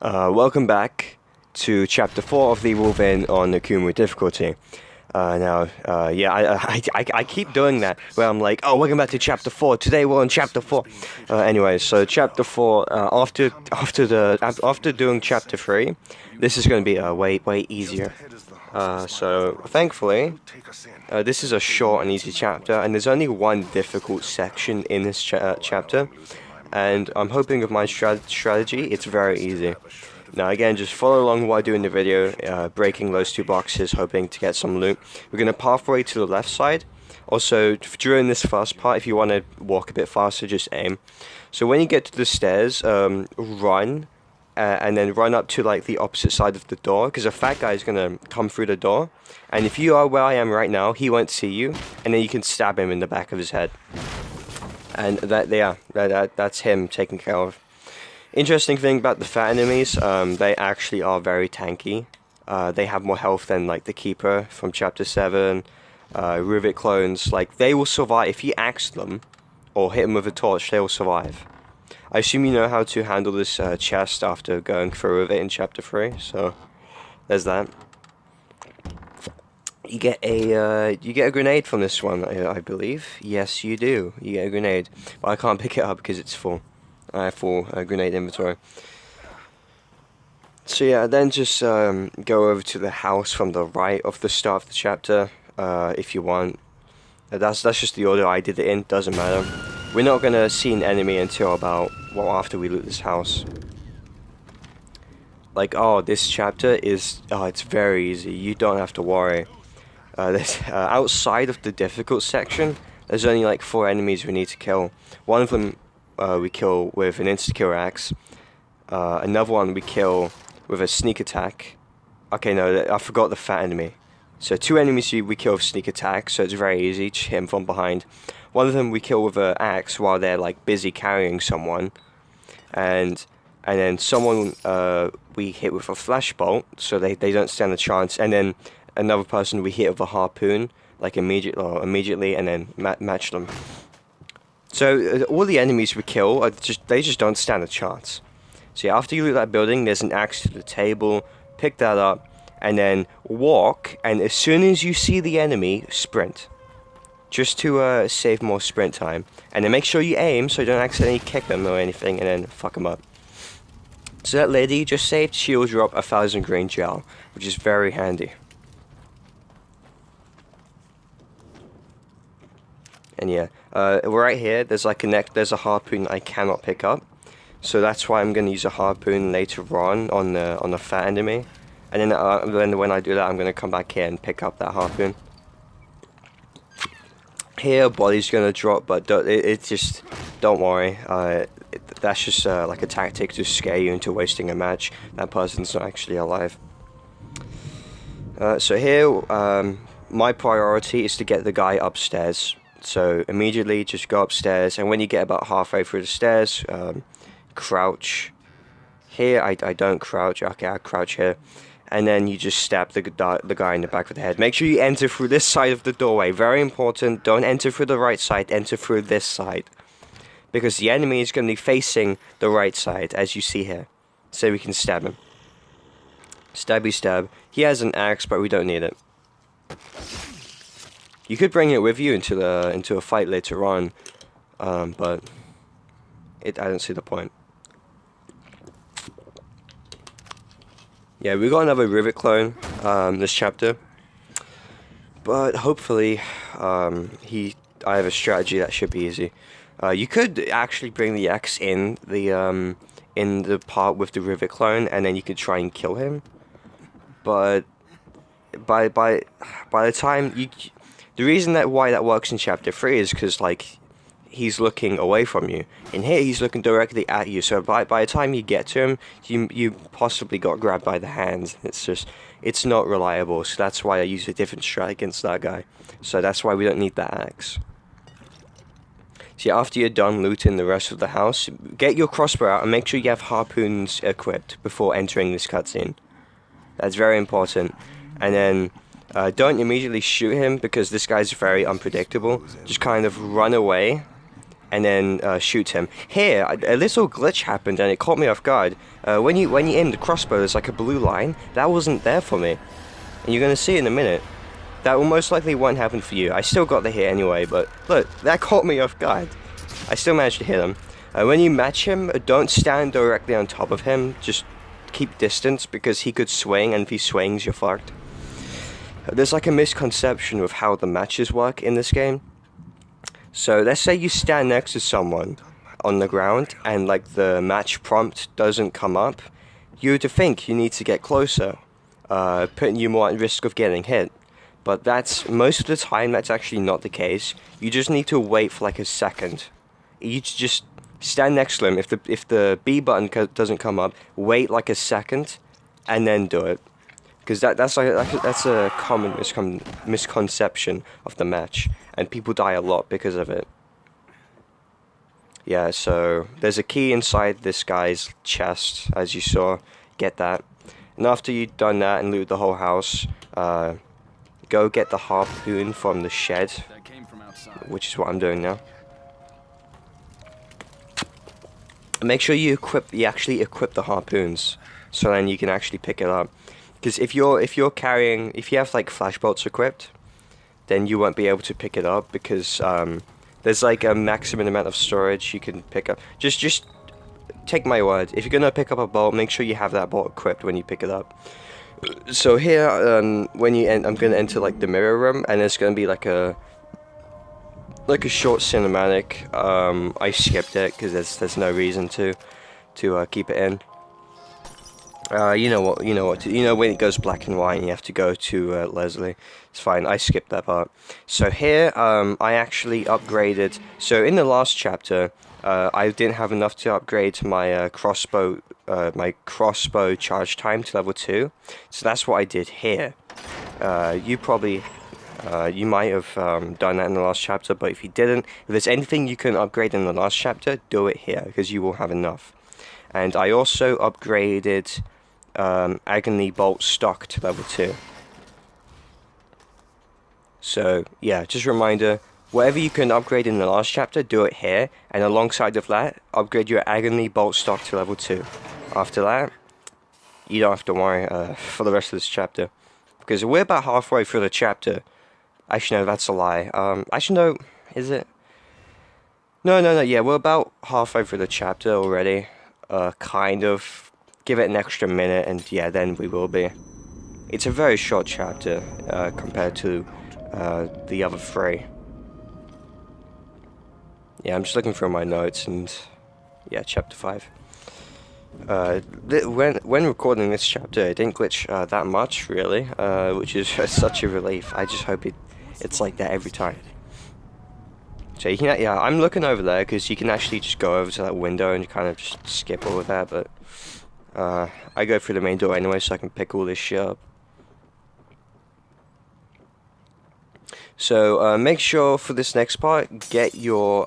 Welcome back to Chapter 4 of the Wolverine on Akumu difficulty. I keep doing that, where I'm like, oh, welcome back to Chapter 4, today we're on Chapter 4. Anyway, so Chapter 4, after doing Chapter 3, this is going to be way easier. So, thankfully, this is a short and easy chapter, and there's only one difficult section in this chapter. And I'm hoping with my strategy, it's very easy. Now again, just follow along while doing the video, breaking those two boxes, hoping to get some loot. We're going to pathway to the left side. Also, during this first part, if you want to walk a bit faster, just aim. So when you get to the stairs, run, and then run up to like the opposite side of the door, because a fat guy is going to come through the door. And if you are where I am right now, he won't see you, and then you can stab him in the back of his head. And that's him taken care of. Interesting thing about the fat enemies, they actually are very tanky. They have more health than like the Keeper from Chapter 7, Rivet clones. Like, they will survive. If you axe them or hit them with a torch, they will survive. I assume you know how to handle this chest after going through with it in Chapter 3, so there's that. You get a grenade from this one, I believe. Yes, you do. You get a grenade, but I can't pick it up because it's full. I have full grenade inventory. So yeah, then just go over to the house from the right of the start of the chapter, if you want. That's just the order I did it in. Doesn't matter. We're not gonna see an enemy until about after we loot this house. Like, this chapter is it's very easy. You don't have to worry. Outside of the difficult section, there's only like 4 enemies we need to kill. One of them we kill with an insta-kill axe. Another one we kill with a sneak attack. Okay, no, I forgot the fat enemy. So 2 enemies we kill with sneak attack, so it's very easy to hit them from behind. One of them we kill with an axe while they're like busy carrying someone. And then someone we hit with a flashbolt, so they don't stand a chance. And then another person we hit with a harpoon, like immediately, and then match them. So all the enemies we kill they just don't stand a chance. So yeah, after you loot that building, there's an axe to the table. Pick that up, and then walk. And as soon as you see the enemy, sprint, just to save more sprint time. And then make sure you aim so you don't accidentally kick them or anything, and then fuck them up. So that lady just saved. She'll drop 1,000 green gel, which is very handy. And yeah, right here, there's like there's a harpoon I cannot pick up, so that's why I'm gonna use a harpoon later on the fat enemy, and then when I do that, I'm gonna come back here and pick up that harpoon. Here, body's gonna drop, but just don't worry. That's just like a tactic to scare you into wasting a match. That person's not actually alive. So here, my priority is to get the guy upstairs. So immediately just go upstairs, and when you get about halfway through the stairs, crouch. Here I don't crouch. Okay, I crouch here, and then you just stab the guy in the back of the head. Make sure you enter through this side of the doorway. Very important. Don't enter through the right side. Enter through this side, because the enemy is going to be facing the right side, as you see here. So we can stab him. Stabby stab. He has an axe, but we don't need it. You could bring it with you into a fight later on, but I don't see the point. Yeah, we got another Rivet clone this chapter, but hopefully I have a strategy that should be easy. You could actually bring the axe in the part with the Rivet clone, and then you could try and kill him. But by the time you... The reason why that works in Chapter 3 is because, like, he's looking away from you. In here, he's looking directly at you, so by the time you get to him, you possibly got grabbed by the hands. It's not reliable, so that's why I use a different strat against that guy. So that's why we don't need that axe. So yeah, after you're done looting the rest of the house, get your crossbow out and make sure you have harpoons equipped before entering this cutscene. That's very important. And then... don't immediately shoot him, because this guy's very unpredictable. Just kind of run away, and then shoot him. Here, a little glitch happened and it caught me off guard. When you aim the crossbow, there's like a blue line. That wasn't there for me. And you're going to see in a minute. That will most likely won't happen for you. I still got the hit anyway, but look, that caught me off guard. I still managed to hit him. When you match him, don't stand directly on top of him. Just keep distance, because he could swing, and if he swings, you're fucked. There's like a misconception of how the matches work in this game. So let's say you stand next to someone on the ground, and like the match prompt doesn't come up. You would think you need to get closer, putting you more at risk of getting hit. But that's, most of the time, that's actually not the case. You just need to wait for like a second. You just stand next to him. If the B button doesn't come up, wait like a second, and then do it. Because that's a common misconception of the match, and people die a lot because of it. Yeah, so there's a key inside this guy's chest, as you saw. Get that. And after you've done that and loot the whole house, go get the harpoon from the shed, which is what I'm doing now. And make sure you actually equip the harpoons, so then you can actually pick it up. Because if you have like flash bolts equipped, then you won't be able to pick it up, because there's like a maximum amount of storage you can pick up. Just take my word. If you're gonna pick up a bolt, make sure you have that bolt equipped when you pick it up. So here, when you I'm gonna enter like the mirror room, and there's gonna be like a short cinematic. I skipped it because there's no reason to keep it in. You know when it goes black and white and you have to go to Leslie. It's fine, I skipped that part. So here, I actually upgraded. So in the last chapter, I didn't have enough to upgrade my crossbow charge time to level 2. So that's what I did here. You might have done that in the last chapter, but if you didn't, if there's anything you can upgrade in the last chapter, do it here, because you will have enough. And I also upgraded Agony Bolt stock to level 2. So yeah, just a reminder, whatever you can upgrade in the last chapter, do it here, and alongside of that, upgrade your Agony Bolt stock to level 2. After that, you don't have to worry for the rest of this chapter, because we're about halfway through the chapter. Actually no, that's a lie. Actually no, is it? No, yeah, we're about halfway through the chapter already. Kind of. Give it an extra minute, and yeah, then we will be. It's a very short chapter compared to the other 3. Yeah, I'm just looking through my notes, and yeah, chapter 5. When recording this chapter, it didn't glitch that much, really, which is such a relief. I just hope it's like that every time. So you can, yeah, I'm looking over there because you can actually just go over to that window and kind of just skip all of that, but I go through the main door anyway, so I can pick all this shit up. So make sure for this next part, get your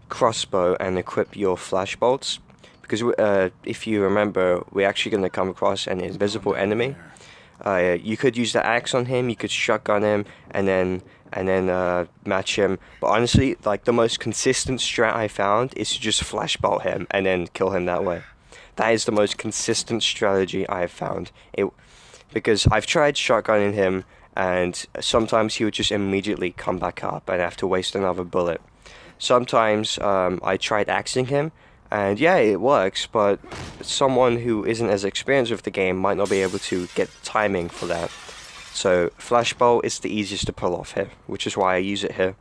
crossbow and equip your flash bolts, because if you remember, we're actually going to come across an invisible enemy. You could use the axe on him, you could shotgun him, and then match him. But honestly, like, the most consistent strat I found is to just flashbolt him and then kill him that way. That is the most consistent strategy I have found. Because I've tried shotgunning him, and sometimes he would just immediately come back up and I have to waste another bullet. Sometimes I tried axing him, and yeah, it works, but someone who isn't as experienced with the game might not be able to get timing for that. So flashbolt is the easiest to pull off here, which is why I use it here.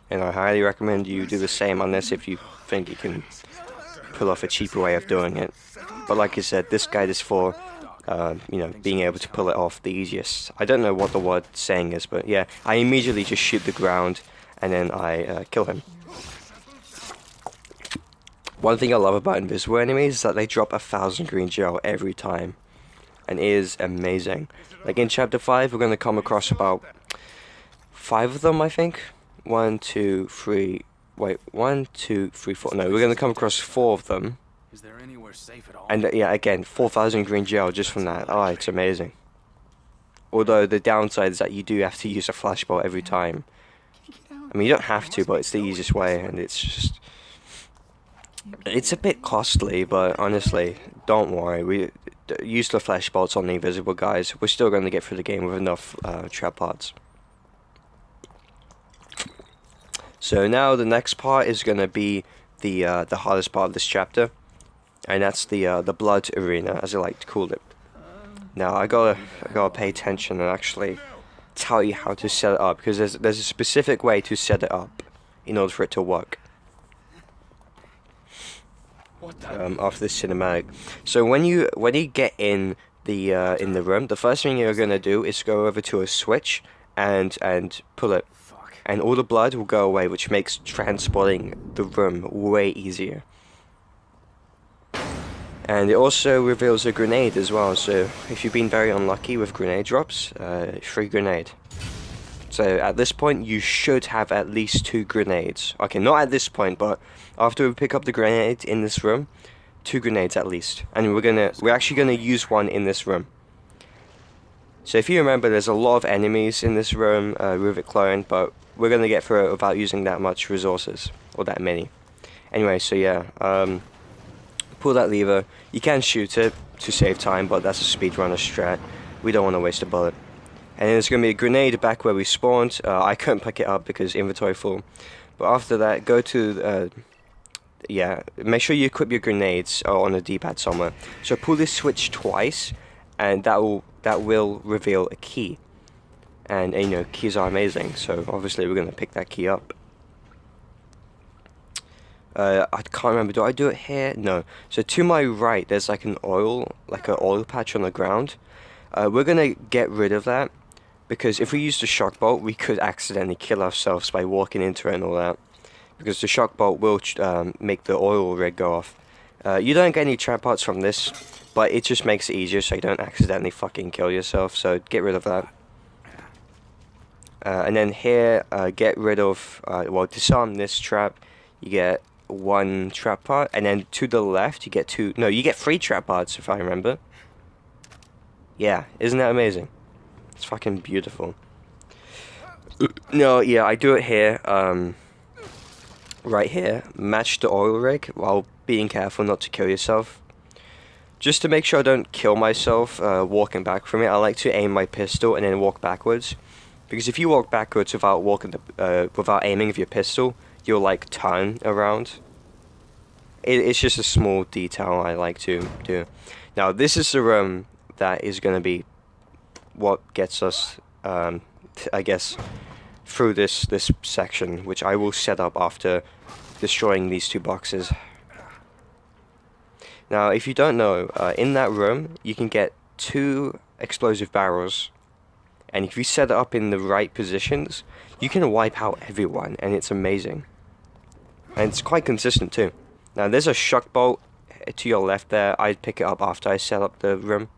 And I highly recommend you do the same, unless if you think you can pull off a cheaper way of doing it. But like I said, this guide is for you know, being able to pull it off the easiest. I don't know what the word saying is, but yeah, I immediately just shoot the ground and then I kill him. One thing I love about invisible enemies is that they drop 1,000 green gel every time, and it is amazing. Like in chapter 5, we're going to come across about 5 of them, I think. 1, 2, 3. Wait, 1, 2, 3, 4. No, we're going to come across 4 of them. Is there anywhere safe at all? And yeah, again, 4,000 green gel just from that. Oh, it's amazing. Although the downside is that you do have to use a flashball every time. I mean, you don't have to, but it's the easiest way, and it's just... It's a bit costly, but honestly, don't worry. We use the flash bolts on the invisible guys. We're still going to get through the game with enough trap pods. So now the next part is going to be the hardest part of this chapter, and that's the blood arena, as I like to call it. Now I gotta pay attention and actually tell you how to set it up, because there's a specific way to set it up in order for it to work. After this cinematic. So when you get in the room, the first thing you're gonna do is go over to a switch and pull it, and all the blood will go away, which makes transporting the room way easier. And it also reveals a grenade as well, so if you've been very unlucky with grenade drops, free grenade. So at this point you should have at least 2 grenades. Okay, not at this point, but after we pick up the grenade in this room, 2 grenades at least. And we're actually gonna use one in this room. So if you remember, there's a lot of enemies in this room with it cloned, but we're gonna get through it without using that much resources, or that many. Anyway, so yeah, pull that lever. You can shoot it to save time, but that's a speedrunner strat. We don't want to waste a bullet. And then there's going to be a grenade back where we spawned. I couldn't pick it up because inventory full. But after that, go to yeah, make sure you equip your grenades on the D-pad somewhere. So pull this switch twice, and that will reveal a key. And you know, keys are amazing. So obviously we're going to pick that key up. I can't remember, do I do it here? No. So to my right, there's like an oil patch on the ground. We're gonna get rid of that, because if we use the shock bolt, we could accidentally kill ourselves by walking into it and all that. Because the shock bolt will make the oil rig go off. You don't get any trap parts from this, but it just makes it easier so you don't accidentally fucking kill yourself, so get rid of that. And then here, get rid of, well, disarm this trap, you get 1 trap part, and then to the left you get 2, no, you get 3 trap parts if I remember. Yeah, isn't that amazing? It's fucking beautiful. No, yeah, I do it here, right here, match the oil rig while being careful not to kill yourself. Just to make sure I don't kill myself walking back from it, I like to aim my pistol and then walk backwards. Because if you walk backwards without without aiming with your pistol, you'll like turn around. It's just a small detail I like to do. Now this is the room that is going to be what gets us, I guess, through this section, which I will set up after destroying these 2 boxes. Now if you don't know, in that room you can get 2 explosive barrels, and if you set it up in the right positions, you can wipe out everyone, and it's amazing. And it's quite consistent too. Now there's a shock bolt to your left there. I'd pick it up after I set up the room.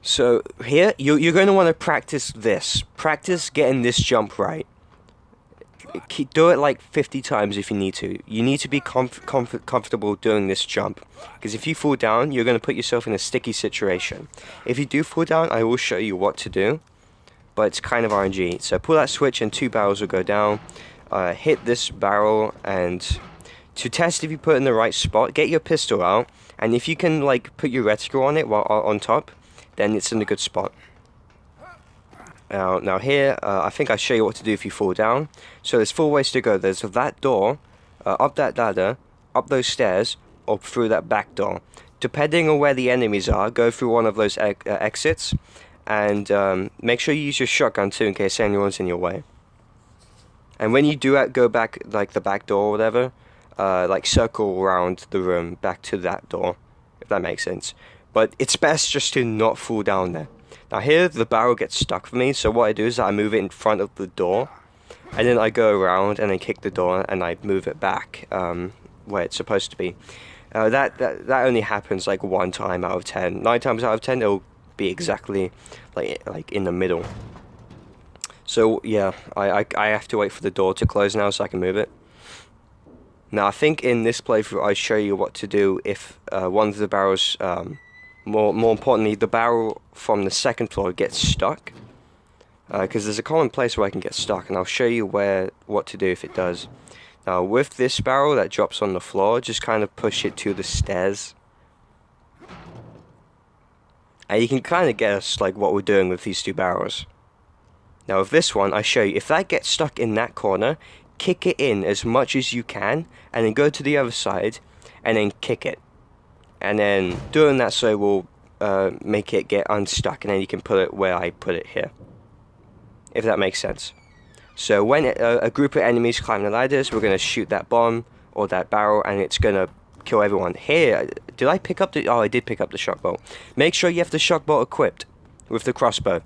So here, you're going to want to practice this. Practice getting this jump right. Do it like 50 times if you need to. You need to be comfortable doing this jump. Because if you fall down, you're going to put yourself in a sticky situation. If you do fall down, I will show you what to do. But it's kind of RNG. So pull that switch and 2 barrels will go down. Hit this barrel, and to test if you put it in the right spot, get your pistol out, and if you can like put your reticle on it while on top, then it's in a good spot. Now here, I think I'll show you what to do if you fall down. So there's 4 ways to go. There's that door, up that ladder, up those stairs, or through that back door. Depending on where the enemies are, go through one of those exits, and make sure you use your shotgun too in case anyone's in your way. And when you do go back, like the back door or whatever, like circle around the room back to that door, if that makes sense. But it's best just to not fall down there. Now here, the barrel gets stuck for me, so what I do is I move it in front of the door, and then I go around and I kick the door and I move it back where it's supposed to be. That only happens like 1 time out of 10. 9 times out of 10, it'll be exactly like in the middle. So yeah, I have to wait for the door to close now so I can move it. Now I think in this playthrough I show you what to do if one of the barrels, more importantly, the barrel from the second floor gets stuck. because there's a common place where I can get stuck, and I'll show you what to do if it does. Now with this barrel that drops on the floor, just kind of push it to the stairs. And you can kind of guess like what we're doing with these two barrels. Now with this one, I show you, if that gets stuck in that corner, kick it in as much as you can, and then go to the other side, and then kick it. And then doing that so will make it get unstuck, and then you can put it where I put it here. If that makes sense. So when a group of enemies climb the ladders, we're going to shoot that bomb or that barrel, and it's going to kill everyone. Here, did I pick up the... Oh, I did pick up the shock bolt. Make sure you have the shock bolt equipped with the crossbow.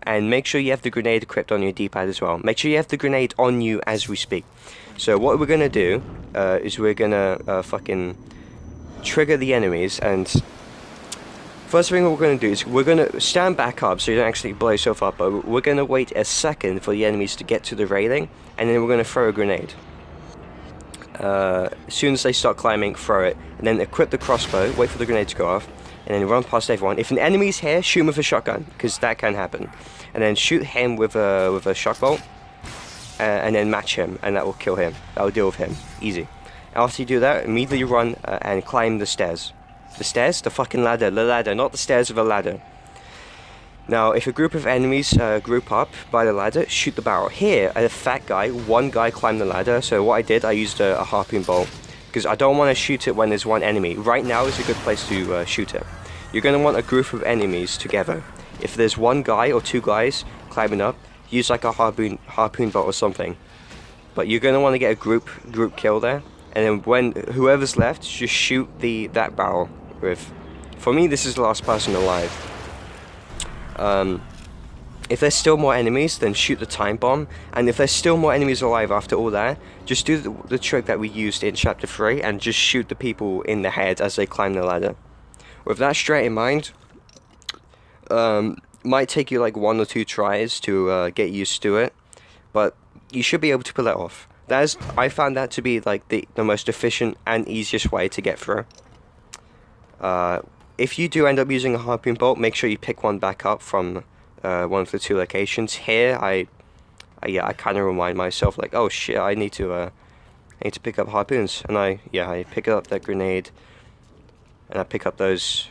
And make sure you have the grenade equipped on your D-pad as well. Make sure you have the grenade on you as we speak. So what we're going to do is we're going to fucking trigger the enemies. And first thing we're going to do is we're going to stand back up so you don't actually blow yourself up. But we're going to wait a second for the enemies to get to the railing. And then we're going to throw a grenade. As soon as they start climbing, throw it. And then equip the crossbow, wait for the grenade to go off. And then run past everyone. If an enemy's here, shoot him with a shotgun, because that can happen. And then shoot him with a shock bolt, and then match him, and that will kill him. That will deal with him. Easy. After you do that, immediately run and climb the stairs. The stairs? The fucking ladder. The ladder, not the stairs of a ladder. Now, if a group of enemies group up by the ladder, shoot the barrel. Here, a fat guy, one guy climbed the ladder, so what I did, I used a harpoon bolt. Because I don't want to shoot it when there's one enemy. Right now is a good place to shoot it. You're going to want a group of enemies together. If there's one guy or two guys climbing up, use like a harpoon bolt or something. But you're going to want to get a group kill there. And then when whoever's left, just shoot that barrel with. For me, this is the last person alive. If there's still more enemies, then shoot the time bomb. And if there's still more enemies alive after all that, just do the trick that we used in Chapter 3 and just shoot the people in the head as they climb the ladder. With that straight in mind, might take you like 1 or 2 tries to get used to it, but you should be able to pull it off. I found that to be like the most efficient and easiest way to get through. If you do end up using a harpoon bolt, make sure you pick one back up from one of the 2 locations. Here, I kind of remind myself like, oh shit, I need to pick up harpoons, and I pick up that grenade, and I pick up those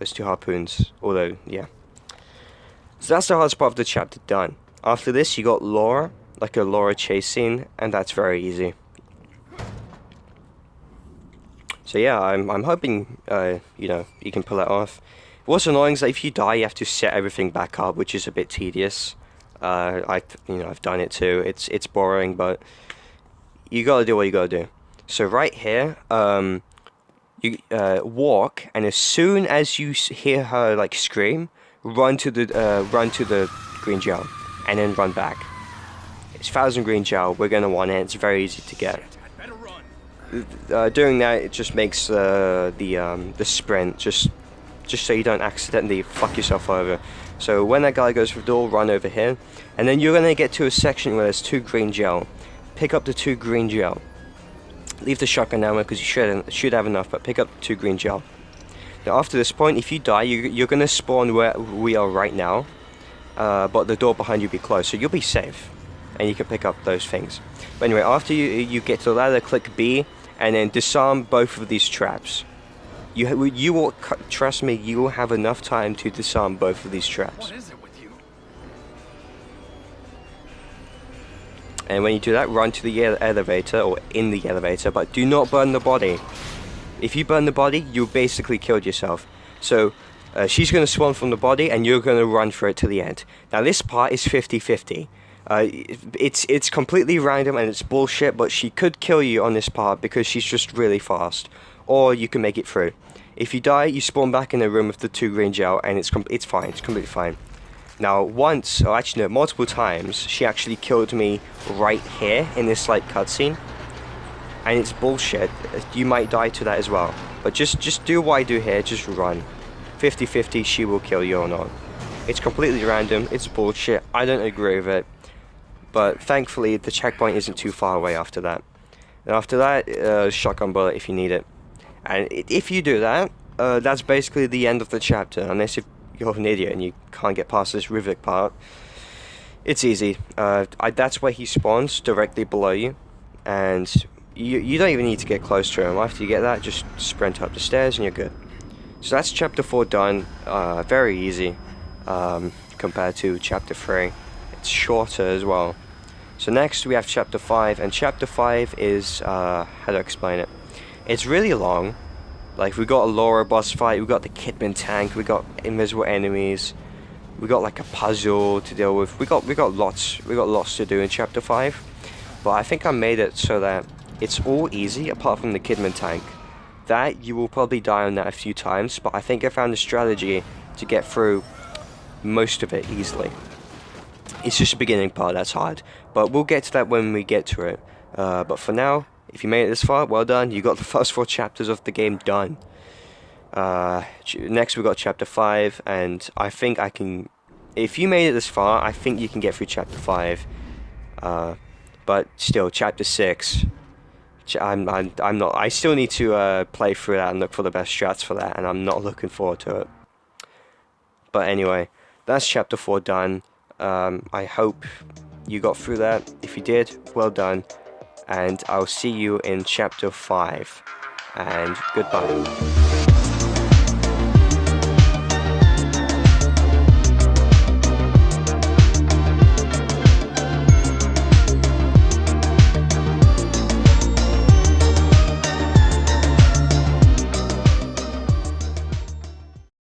2 harpoons. Although, yeah. So that's the hardest part of the chapter done. After this, you got Laura, like a Laura chase scene, and that's very easy. So yeah, I'm hoping you can pull it off. What's annoying is that if you die, you have to set everything back up, which is a bit tedious. I've done it too. It's boring, but you gotta do what you gotta do. So right here, you walk, and as soon as you hear her like scream, run to the green gel, and then run back. It's 1000 green gel. We're gonna want it. It's very easy to get. Doing that, it just makes the sprint just so you don't accidentally fuck yourself over. So when that guy goes for the door, run over here, and then you're gonna get to a section where there's 2 green gel. Pick up the 2 green gel. Leave the shotgun ammo because you should have enough, but pick up the 2 green gel. Now after this point, if you die, you're gonna spawn where we are right now, but the door behind you will be closed, so you'll be safe, and you can pick up those things. But anyway, after you get to the ladder, click B, and then disarm both of these traps. You will, trust me, you will have enough time to disarm both of these traps. What is it with you? And when you do that, run to the elevator, or in the elevator, but do not burn the body. If you burn the body, you basically killed yourself. So she's going to spawn from the body, and you're going to run for it to the end. Now this part is 50-50. It's completely random and it's bullshit, but she could kill you on this part because she's just really fast. Or you can make it through. If you die, you spawn back in the room with the 2 green gel, and it's fine. It's completely fine. Now once, or actually no, multiple times, she actually killed me right here in this like cutscene, and it's bullshit. You might die to that as well. But just do what I do here. Just run. 50-50, she will kill you or not. It's completely random. It's bullshit. I don't agree with it. But thankfully, the checkpoint isn't too far away after that. And after that, shotgun bullet if you need it. And if you do that, that's basically the end of the chapter. Unless if you're an idiot and you can't get past this Rivik part. It's easy. That's where he spawns, directly below you, and you don't even need to get close to him. After you get that, just sprint up the stairs and you're good. So that's chapter 4 done. Very easy compared to chapter 3. It's shorter as well. So next we have chapter 5, and chapter 5 is, how to explain it? It's really long. Like, we got a Laura boss fight, we got the Kidman tank, we got invisible enemies, we got like a puzzle to deal with. We got lots to do in chapter 5. But I think I made it so that it's all easy apart from the Kidman tank. That you will probably die on that a few times, but I think I found a strategy to get through most of it easily. It's just the beginning part that's hard, but we'll get to that when we get to it. But for now, if you made it this far, well done. You got the first 4 chapters of the game done. Next we got chapter 5, and I think I can. If you made it this far, I think you can get through chapter 5. But still, chapter 6. I'm not. I still need to play through that and look for the best strats for that, and I'm not looking forward to it. But anyway, that's chapter 4 done. I hope you got through that. If you did, well done. And I'll see you in chapter 5. And goodbye.